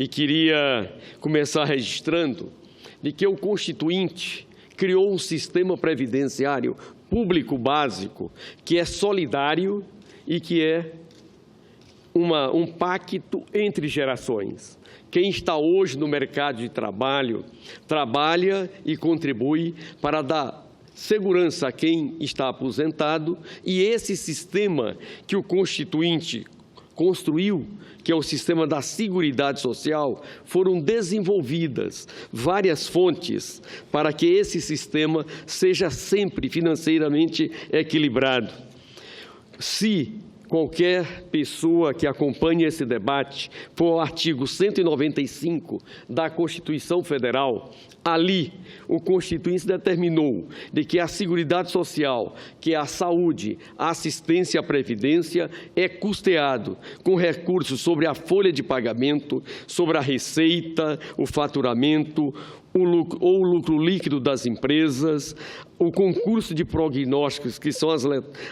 e queria começar registrando de que o Constituinte criou um sistema previdenciário público básico que é solidário e que é um pacto entre gerações. Quem está hoje no mercado de trabalho, trabalha e contribui para dar segurança a quem está aposentado, e esse sistema que o Constituinte construiu, que é o sistema da Seguridade Social, foram desenvolvidas várias fontes para que esse sistema seja sempre financeiramente equilibrado. Se qualquer pessoa que acompanhe esse debate for ao artigo 195 da Constituição Federal, ali o Constituinte determinou de que a Seguridade Social, que é a saúde, a assistência e a previdência, é custeado com recursos sobre a folha de pagamento, sobre a receita, o faturamento, o lucro líquido das empresas, o concurso de prognósticos, que são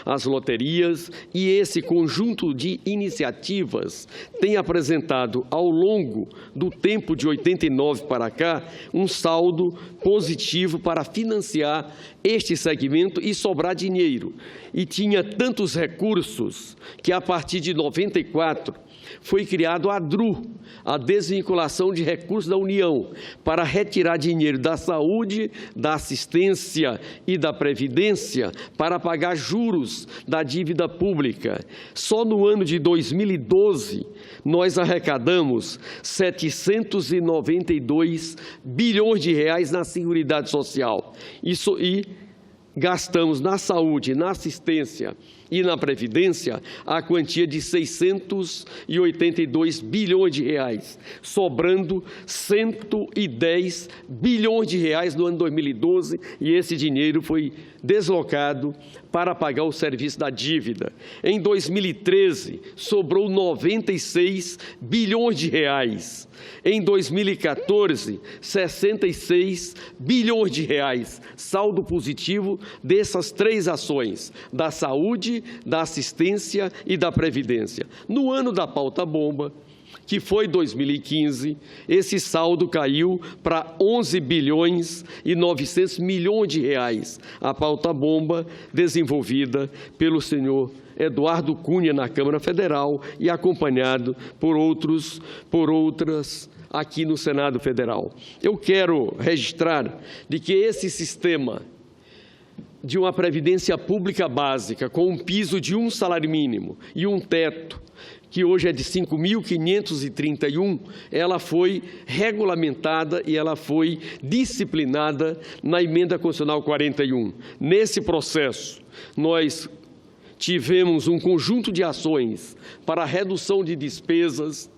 as loterias, e esse conjunto de iniciativas tem apresentado, ao longo do tempo de 89 para cá, um saldo positivo para financiar este segmento e sobrar dinheiro. E tinha tantos recursos que, a partir de 94, foi criado a DRU, a desvinculação de recursos da União, para retirar dinheiro da saúde, da assistência e da previdência para pagar juros da dívida pública. Só no ano de 2012, nós arrecadamos 792 bilhões de reais na Seguridade Social. E gastamos na saúde, na assistência e na Previdência a quantia de 682 bilhões de reais, sobrando 110 bilhões de reais no ano 2012, e esse dinheiro foi deslocado para pagar o serviço da dívida. Em 2013, sobrou 96 bilhões de reais. Em 2014, 66 bilhões de reais, saldo positivo dessas três ações, da saúde, da assistência e da previdência. No ano da pauta-bomba, que foi 2015, esse saldo caiu para 11 bilhões e 900 milhões de reais. A pauta-bomba desenvolvida pelo senhor Eduardo Cunha na Câmara Federal e acompanhado por outras aqui no Senado Federal. Eu quero registrar de que esse sistema de uma previdência pública básica, com um piso de um salário mínimo e um teto, que hoje é de 5.531, ela foi regulamentada e ela foi disciplinada na Emenda Constitucional 41. Nesse processo, nós tivemos um conjunto de ações para redução de despesas,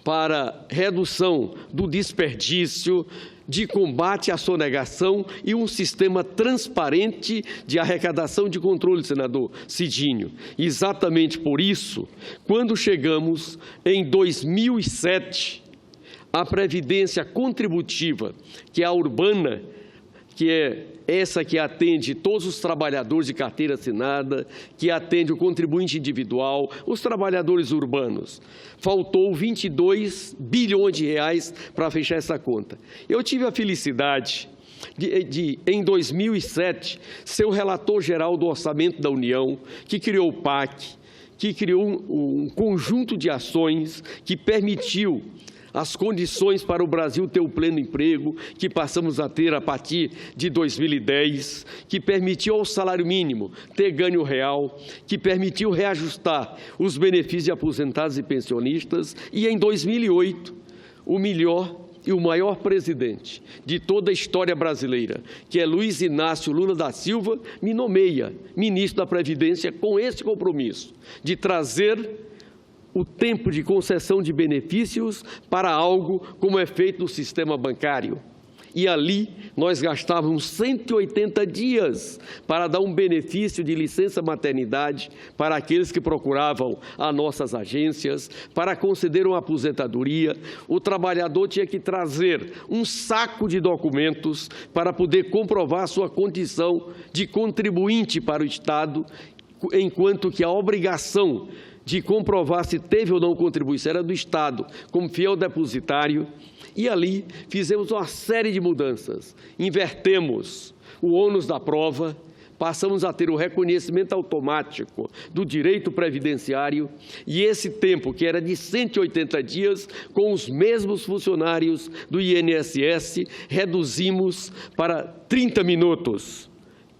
para redução do desperdício, de combate à sonegação e um sistema transparente de arrecadação de controle, senador Cidinho. Exatamente por isso, quando chegamos em 2007, a previdência contributiva, que é a urbana, que é essa que atende todos os trabalhadores de carteira assinada, que atende o contribuinte individual, os trabalhadores urbanos. Faltou 22 bilhões de reais para fechar essa conta. Eu tive a felicidade de, em 2007, ser o relator geral do Orçamento da União, que criou o PAC, que criou um conjunto de ações que permitiu as condições para o Brasil ter o pleno emprego, que passamos a ter a partir de 2010, que permitiu ao salário mínimo ter ganho real, que permitiu reajustar os benefícios de aposentados e pensionistas, e em 2008, o melhor e o maior presidente de toda a história brasileira, que é Luiz Inácio Lula da Silva, me nomeia ministro da Previdência com esse compromisso de trazer o tempo de concessão de benefícios para algo como é feito no sistema bancário. E ali nós gastávamos 180 dias para dar um benefício de licença maternidade para aqueles que procuravam as nossas agências, para conceder uma aposentadoria. O trabalhador tinha que trazer um saco de documentos para poder comprovar a sua condição de contribuinte para o Estado, enquanto que a obrigação de comprovar se teve ou não contribuição era do Estado, como fiel depositário, e ali fizemos uma série de mudanças. Invertemos o ônus da prova, passamos a ter o reconhecimento automático do direito previdenciário e esse tempo, que era de 180 dias, com os mesmos funcionários do INSS, reduzimos para 30 minutos.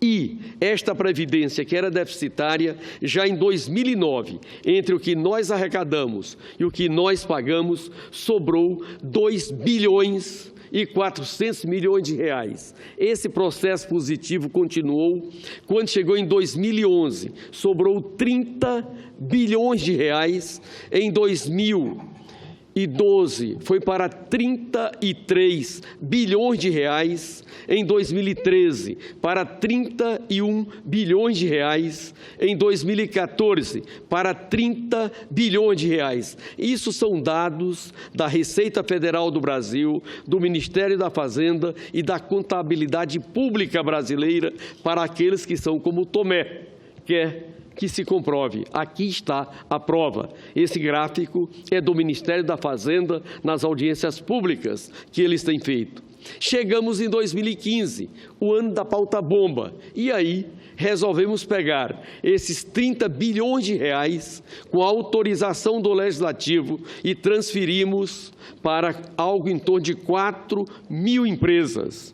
E esta previdência, que era deficitária, já em 2009, entre o que nós arrecadamos e o que nós pagamos, sobrou 2 bilhões e 400 milhões de reais. Esse processo positivo continuou. Quando chegou em 2011, sobrou 30 bilhões de reais. Em 2012, foi para 33 bilhões de reais. Em 2013, para 31 bilhões de reais. Em 2014, para 30 bilhões de reais. Isso são dados da Receita Federal do Brasil, do Ministério da Fazenda e da Contabilidade Pública Brasileira para aqueles que são como Tomé, que se comprove. Aqui está a prova. Esse gráfico é do Ministério da Fazenda nas audiências públicas que eles têm feito. Chegamos em 2015, o ano da pauta-bomba, e aí resolvemos pegar esses 30 bilhões de reais com a autorização do Legislativo e transferimos para algo em torno de 4 mil empresas.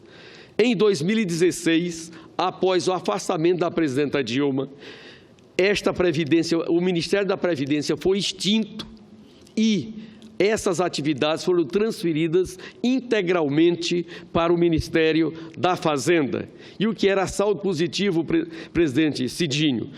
Em 2016, após o afastamento da presidenta Dilma, esta Previdência, o Ministério da Previdência foi extinto e essas atividades foram transferidas integralmente para o Ministério da Fazenda. E o que era saldo positivo, presidente Cidinho?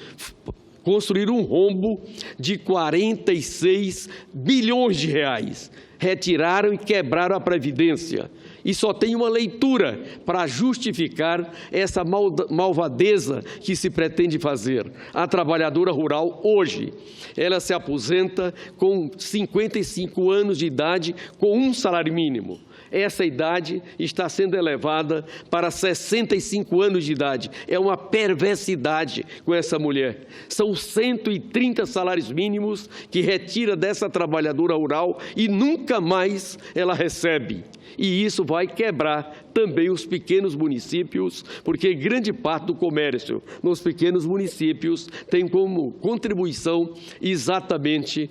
Construir um rombo de 46 bilhões de reais. Retiraram e quebraram a Previdência. E só tem uma leitura para justificar essa malvadeza que se pretende fazer. A trabalhadora rural, hoje, ela se aposenta com 55 anos de idade, com um salário mínimo. Essa idade está sendo elevada para 65 anos de idade. É uma perversidade com essa mulher. São 130 salários mínimos que retira dessa trabalhadora rural e nunca mais ela recebe. E isso vai quebrar também os pequenos municípios, porque grande parte do comércio nos pequenos municípios tem como contribuição exatamente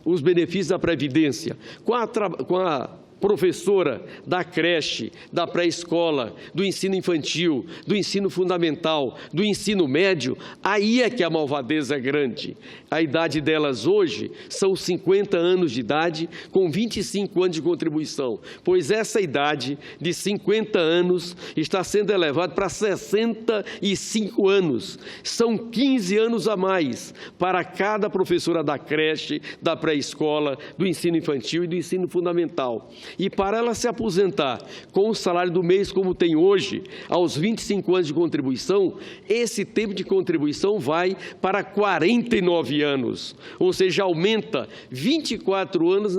os benefícios da Previdência. Com a professora da creche, da pré-escola, do ensino infantil, do ensino fundamental, do ensino médio, aí é que a malvadeza é grande. A idade delas hoje são 50 anos de idade, com 25 anos de contribuição, pois essa idade de 50 anos está sendo elevada para 65 anos. São 15 anos a mais para cada professora da creche, da pré-escola, do ensino infantil e do ensino fundamental. E para ela se aposentar com o salário do mês como tem hoje, aos 25 anos de contribuição, esse tempo de contribuição vai para 49 anos, ou seja, aumenta 24 anos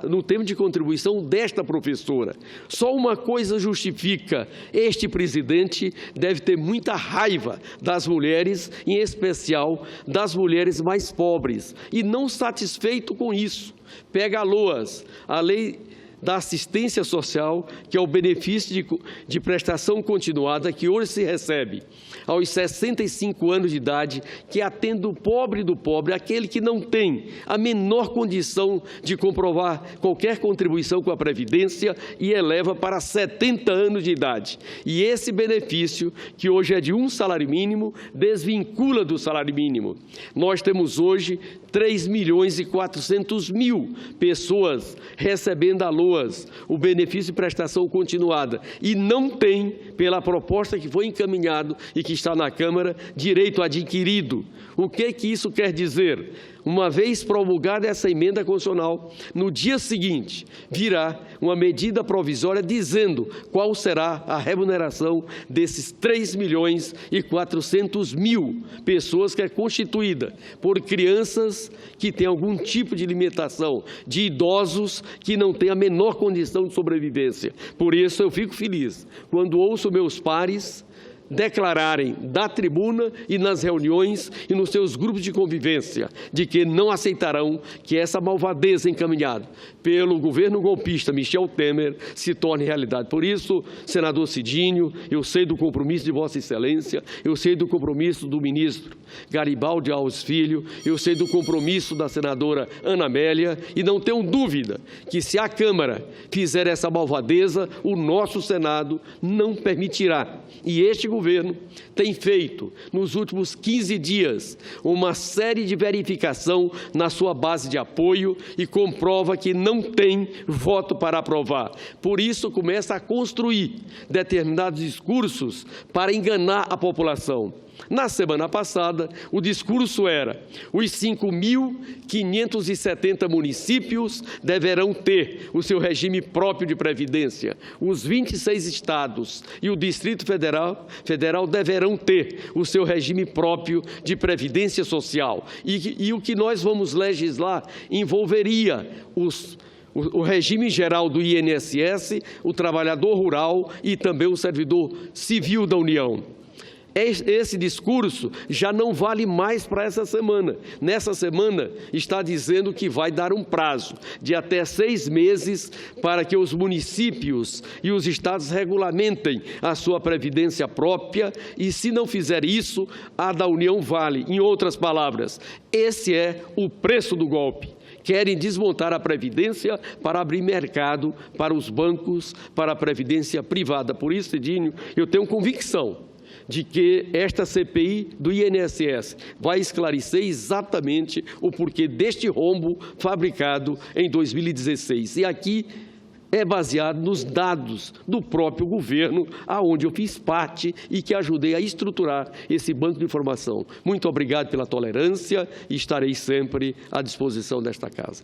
no tempo de contribuição desta professora. Só uma coisa justifica: este presidente deve ter muita raiva das mulheres, em especial das mulheres mais pobres, e não satisfeito com isso, pega a LOAS, a Lei da Assistência Social, que é o benefício de prestação continuada que hoje se recebe aos 65 anos de idade, que atende o pobre do pobre, aquele que não tem a menor condição de comprovar qualquer contribuição com a Previdência, e eleva para 70 anos de idade. E esse benefício, que hoje é de um salário mínimo, desvincula do salário mínimo. Nós temos hoje 3.400.000 pessoas recebendo a LOAS, o benefício de prestação continuada, e não tem, pela proposta que foi encaminhado e que está na Câmara, direito adquirido. O que isso quer dizer? Uma vez promulgada essa emenda constitucional, no dia seguinte virá uma medida provisória dizendo qual será a remuneração desses 3.400.000 pessoas, que é constituída por crianças que têm algum tipo de limitação, de idosos que não têm a menor condição de sobrevivência. Por isso eu fico feliz quando ouço meus pares declararem da tribuna e nas reuniões e nos seus grupos de convivência de que não aceitarão que essa malvadeza encaminhada pelo governo golpista Michel Temer se torne realidade. Por isso, senador Cidinho, eu sei do compromisso de Vossa Excelência, eu sei do compromisso do ministro Garibaldi Alves Filho, eu sei do compromisso da senadora Ana Amélia e não tenho dúvida que se a Câmara fizer essa malvadeza, o nosso Senado não permitirá. E este governo tem feito, nos últimos 15 dias, uma série de verificação na sua base de apoio e comprova que não tem voto para aprovar. Por isso, começa a construir determinados discursos para enganar a população. Na semana passada, o discurso era: os 5.570 municípios deverão ter o seu regime próprio de previdência, os 26 estados e o Distrito Federal deverão ter o seu regime próprio de previdência social. E o que nós vamos legislar envolveria o regime geral do INSS, o trabalhador rural e também o servidor civil da União. Esse discurso já não vale mais para essa semana. Nessa semana está dizendo que vai dar um prazo de até 6 meses para que os municípios e os estados regulamentem a sua previdência própria e, se não fizer isso, a da União vale. Em outras palavras, esse é o preço do golpe. Querem desmontar a Previdência para abrir mercado para os bancos, para a Previdência privada. Por isso, Cidinho, eu tenho convicção de que esta CPI do INSS vai esclarecer exatamente o porquê deste rombo fabricado em 2016. E aqui é baseado nos dados do próprio governo, aonde eu fiz parte e que ajudei a estruturar esse banco de informação. Muito obrigado pela tolerância e estarei sempre à disposição desta casa.